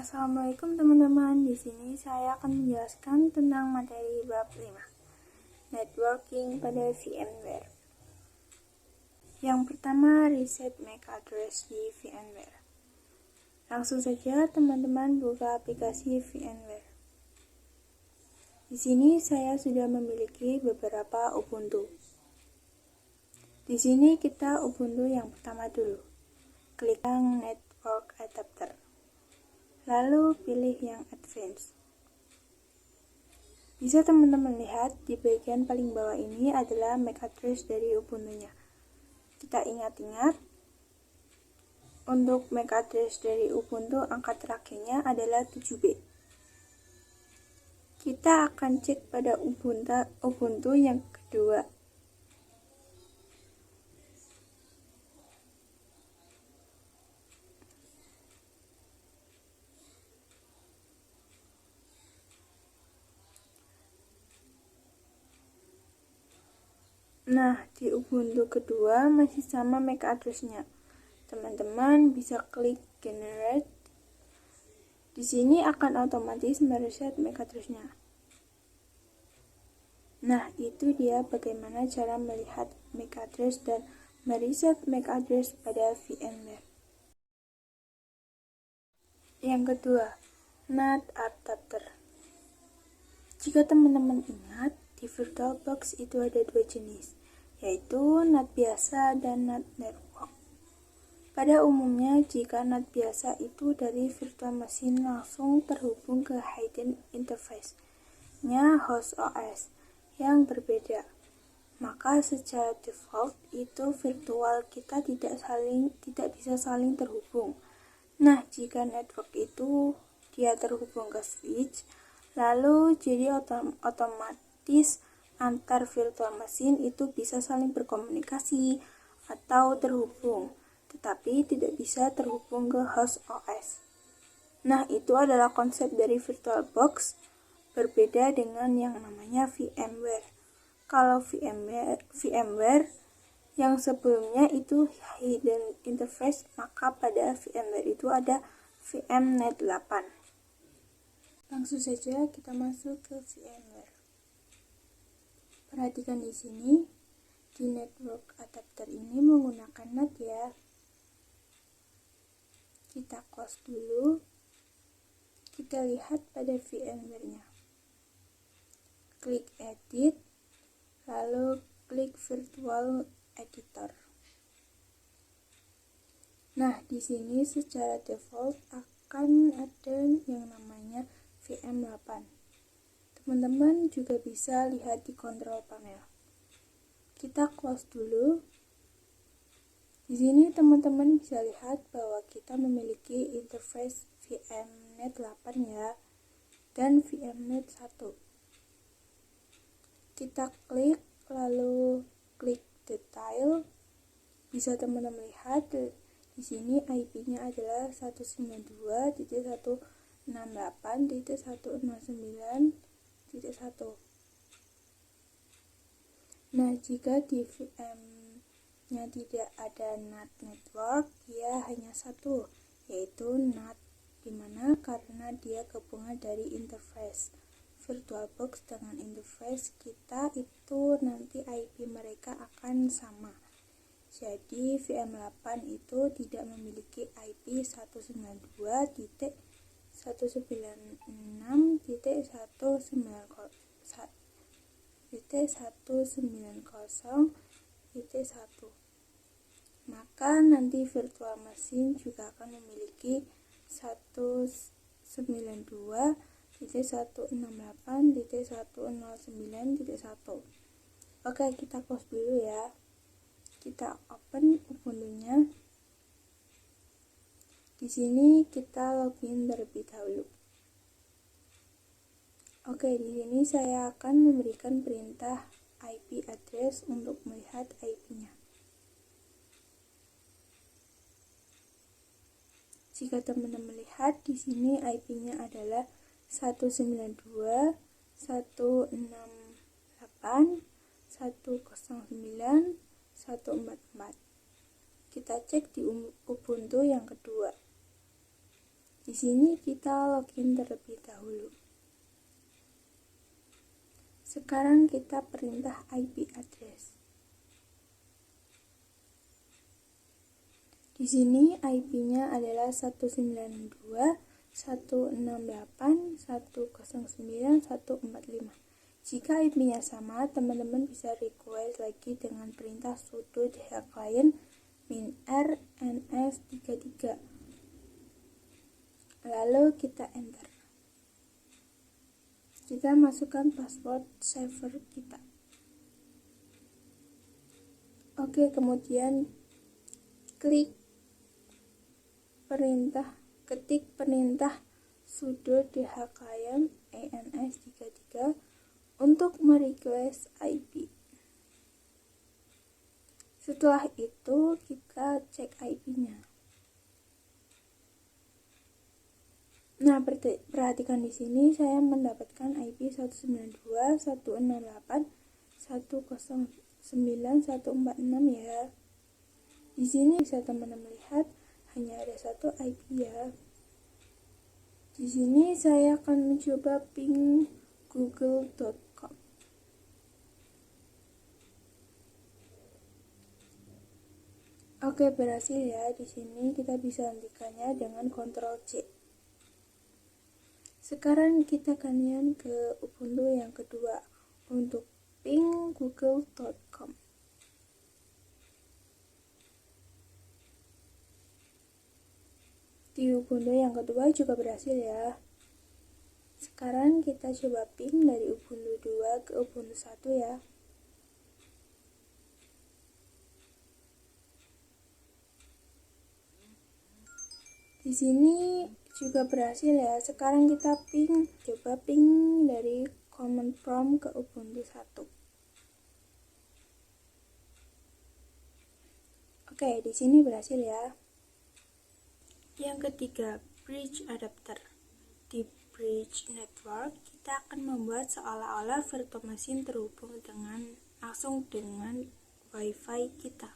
Assalamualaikum teman-teman. Di sini saya akan menjelaskan tentang materi bab 5, networking pada VMware. Yang pertama, reset MAC address di VMware. Langsung saja teman-teman buka aplikasi VMware. Di sini saya sudah memiliki beberapa Ubuntu. Di sini kita Ubuntu yang pertama dulu. Klik yang Network Adapter. Lalu pilih yang Advanced. Bisa teman-teman lihat di bagian paling bawah ini adalah MAC address dari Ubuntu-nya. Kita ingat-ingat, untuk MAC address dari Ubuntu angka terakhirnya adalah 7B. Kita akan cek pada Ubuntu yang kedua. Nah, di Ubuntu kedua masih sama MAC address-nya. Teman-teman bisa klik Generate. Di sini akan otomatis mereset MAC address-nya. Nah, itu dia bagaimana cara melihat MAC address dan mereset MAC address pada VMware. Yang kedua, NAT adapter. Jika teman-teman ingat, di VirtualBox itu ada dua jenis, yaitu NAT biasa dan NAT network. Pada umumnya, jika NAT biasa itu dari virtual machine langsung terhubung ke hidden interface-nya host OS yang berbeda, maka secara default itu virtual kita tidak bisa saling terhubung. Nah, jika network itu dia terhubung ke switch, lalu jadi otomatis antar virtual machine itu bisa saling berkomunikasi atau terhubung, tetapi tidak bisa terhubung ke host OS. Nah, itu adalah konsep dari VirtualBox, berbeda dengan yang namanya VMware. Kalau VMware yang sebelumnya itu hidden interface, maka pada VMware itu ada VMnet 8. Langsung saja kita masuk ke VMware. Perhatikan di sini, di network adapter ini menggunakan NAT ya. Kita close dulu. Kita lihat pada VMware-nya. Klik Edit, lalu klik Virtual Editor. Nah, di sini secara default akan ada yang namanya VM8. Teman-teman juga bisa lihat di control panel. Kita close dulu. Di sini teman-teman bisa lihat bahwa kita memiliki interface VMnet 8 ya, dan VMnet 1. Kita klik, lalu klik detail. Bisa teman-teman lihat di sini IP-nya adalah 192.168.169.1. Nah, jika di VM-nya tidak ada NAT network, dia hanya satu, yaitu NAT, dimana karena dia gabungan dari interface VirtualBox dengan interface kita, itu nanti IP mereka akan sama. Jadi VM8 itu tidak memiliki IP 192.190.1. Maka nanti virtual machine juga akan memiliki 192.168.109.1. Oke, kita close dulu ya. Kita open Ubuntu-nya. Di sini kita login terlebih dahulu. Oke, di sini saya akan memberikan perintah IP address untuk melihat IP-nya. Jika teman-teman lihat di sini IP-nya adalah 192.168.109.144. Kita cek di Ubuntu yang kedua. Di sini kita login terlebih dahulu. Sekarang kita perintah IP address. Di sini IP-nya adalah 192.168.109.145. Jika IP-nya sama, teman-teman bisa request lagi dengan perintah sudo dhclient -r ns33. Lalu kita enter. Kita masukkan password server kita. Oke, kemudian ketik perintah sudo dhclient ens33 untuk merequest IP. Setelah itu kita cek IP-nya. Nah, perhatikan di sini saya mendapatkan IP 192.168.109.146 ya. Di sini bisa teman-teman lihat hanya ada satu IP ya. Di sini saya akan mencoba ping google.com. Oke, berhasil ya. Di sini kita bisa hentikannya dengan Ctrl C. Sekarang kita gantian ke Ubuntu yang kedua untuk ping google.com. Di Ubuntu yang kedua juga berhasil ya. Sekarang kita coba ping dari Ubuntu 2 ke Ubuntu 1 ya. Di sini juga berhasil ya. Sekarang kita coba ping dari command prompt ke Ubuntu 1. Oke, di sini berhasil ya. Yang ketiga, bridge adapter. Di bridge network, kita akan membuat seolah-olah virtual machine terhubung langsung dengan WiFi kita.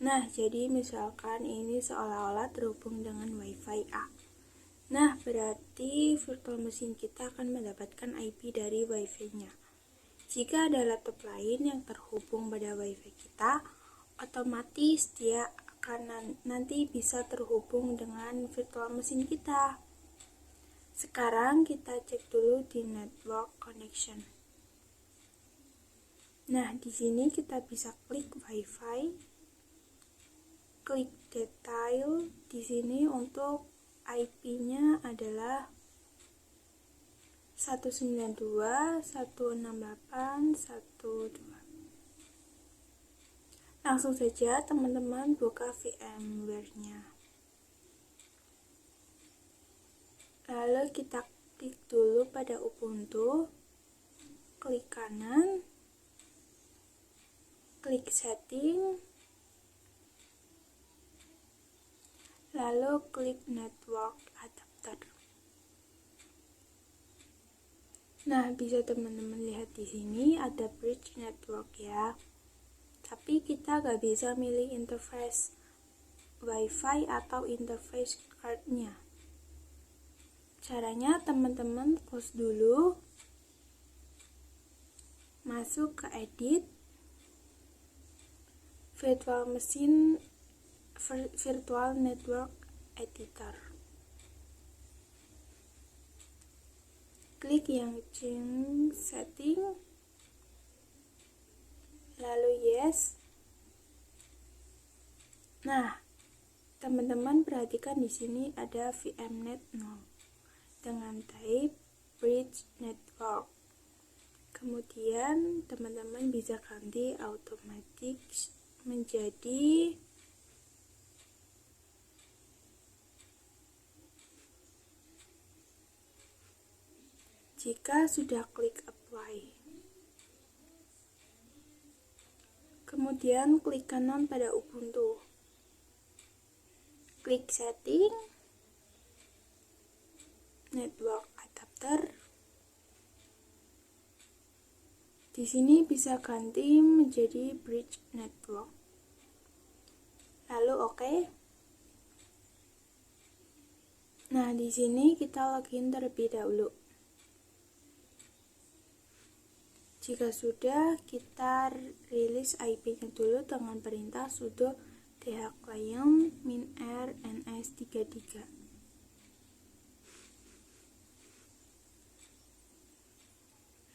Nah, jadi misalkan ini seolah-olah terhubung dengan WiFi A. Nah, berarti virtual machine kita akan mendapatkan IP dari WiFi-nya. Jika ada laptop lain yang terhubung pada WiFi kita, otomatis dia akan nanti bisa terhubung dengan virtual machine kita. Sekarang kita cek dulu di network connection. Nah, di sini kita bisa klik WiFi, klik detail. Di sini untuk IP-nya adalah 192.168.1.2. Langsung saja teman-teman buka VMware-nya. Lalu kita klik dulu pada Ubuntu, klik kanan, klik setting, lalu klik network adapter. Nah, bisa teman-teman lihat di sini ada bridge network ya. Tapi kita gak bisa milih interface WiFi atau interface card-nya. Caranya teman-teman close dulu, masuk ke edit, virtual network editor. Klik yang change setting, lalu yes. Nah, teman-teman perhatikan di sini ada VMnet 0 dengan type bridge network. Kemudian teman-teman bisa ganti automatic menjadi jika sudah klik apply. Kemudian klik kanan pada Ubuntu. Klik setting, network adapter. Di sini bisa ganti menjadi bridge network. Lalu oke. Nah, di sini kita login terlebih dahulu. Jika sudah, kita rilis IP-nya dulu dengan perintah sudo dhclient -r ns33.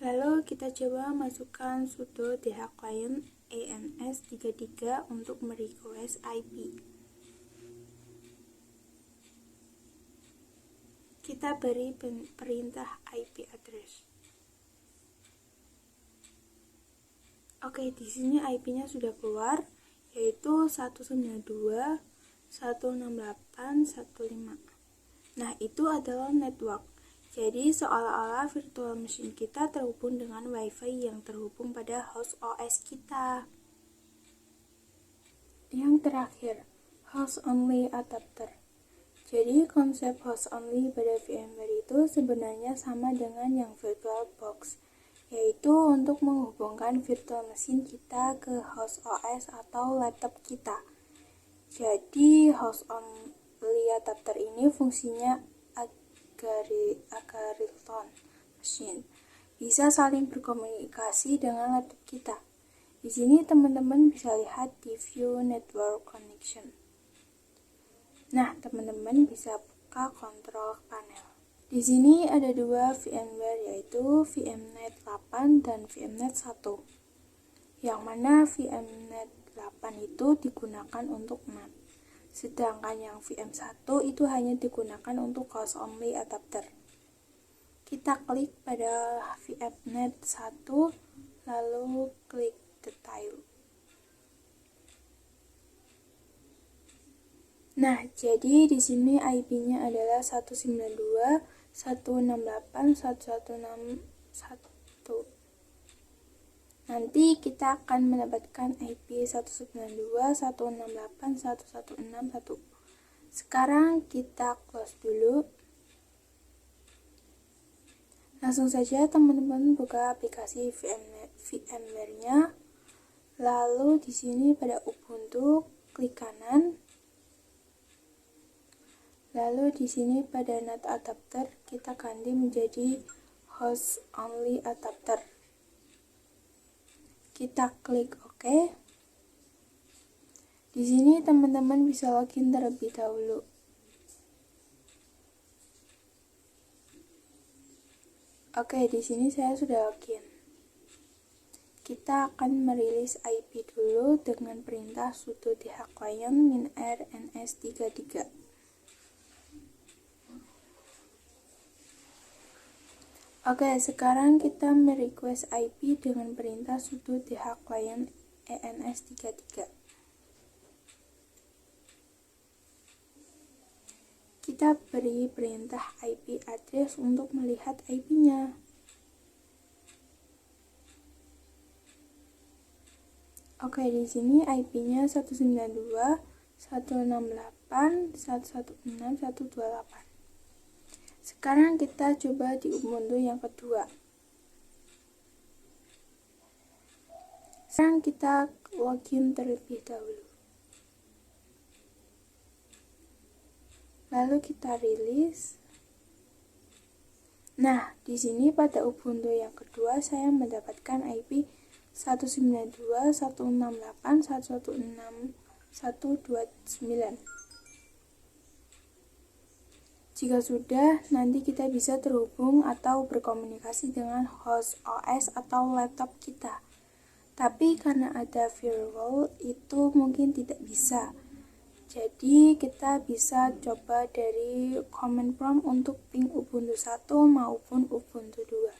Lalu kita coba masukkan sudo dhclient ens33 untuk merequest IP. Kita beri perintah IP address. Oke, di sini IP-nya sudah keluar, yaitu 192.168.1.5. Nah, itu adalah network. Jadi, seolah-olah virtual machine kita terhubung dengan WiFi yang terhubung pada host OS kita. Yang terakhir, host only adapter. Jadi, konsep host only pada VMware itu sebenarnya sama dengan yang VirtualBox, yaitu untuk menghubungkan virtual machine kita ke host OS atau laptop kita. Jadi, host only adapter ini fungsinya agariton machine. Bisa saling berkomunikasi dengan laptop kita. Di sini teman-teman bisa lihat di view network connection. Nah, teman-teman bisa buka control panel. Di sini ada dua VMware, yaitu VMnet 8 dan VMnet 1. Yang mana VMnet 8 itu digunakan untuk NAT. Sedangkan yang VM1 itu hanya digunakan untuk host only adapter. Kita klik pada VMnet 1, lalu klik detail. Nah, jadi di sini IP-nya adalah 192.168.1.1.6.1. Nanti kita akan mendapatkan IP 192.168.1.1.6.1. Sekarang kita close dulu. Langsung saja teman-teman buka aplikasi VMware-nya. Lalu di sini pada Ubuntu klik kanan. Lalu di sini pada NAT adapter kita ganti menjadi host only adapter. Kita klik OK. Di sini teman-teman bisa login terlebih dahulu. Oke, di sini saya sudah login. Kita akan merilis IP dulu dengan perintah sudo dhclient -r ns33. Oke, sekarang kita merequest IP dengan perintah sudo dhclient ens33. Kita beri perintah IP address untuk melihat IP-nya. Oke, di sini IP-nya 192.168.116.128. Sekarang kita coba di Ubuntu yang kedua. Sekarang kita login terlebih dahulu. Lalu kita rilis. Nah, di sini pada Ubuntu yang kedua saya mendapatkan IP 192.168.116.129. Jika sudah, nanti kita bisa terhubung atau berkomunikasi dengan host OS atau laptop kita. Tapi karena ada firewall, itu mungkin tidak bisa. Jadi kita bisa coba dari command prompt untuk ping Ubuntu 1 maupun Ubuntu 2.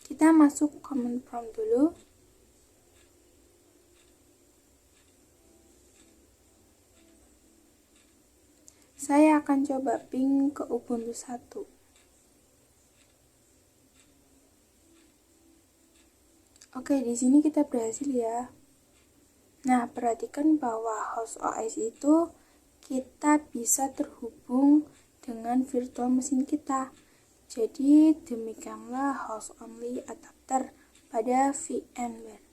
Kita masuk command prompt dulu. Saya akan coba ping ke Ubuntu 1. Oke, di sini kita berhasil ya. Nah, perhatikan bahwa host OS itu kita bisa terhubung dengan virtual machine kita. Jadi, demikianlah host only adapter pada VMware.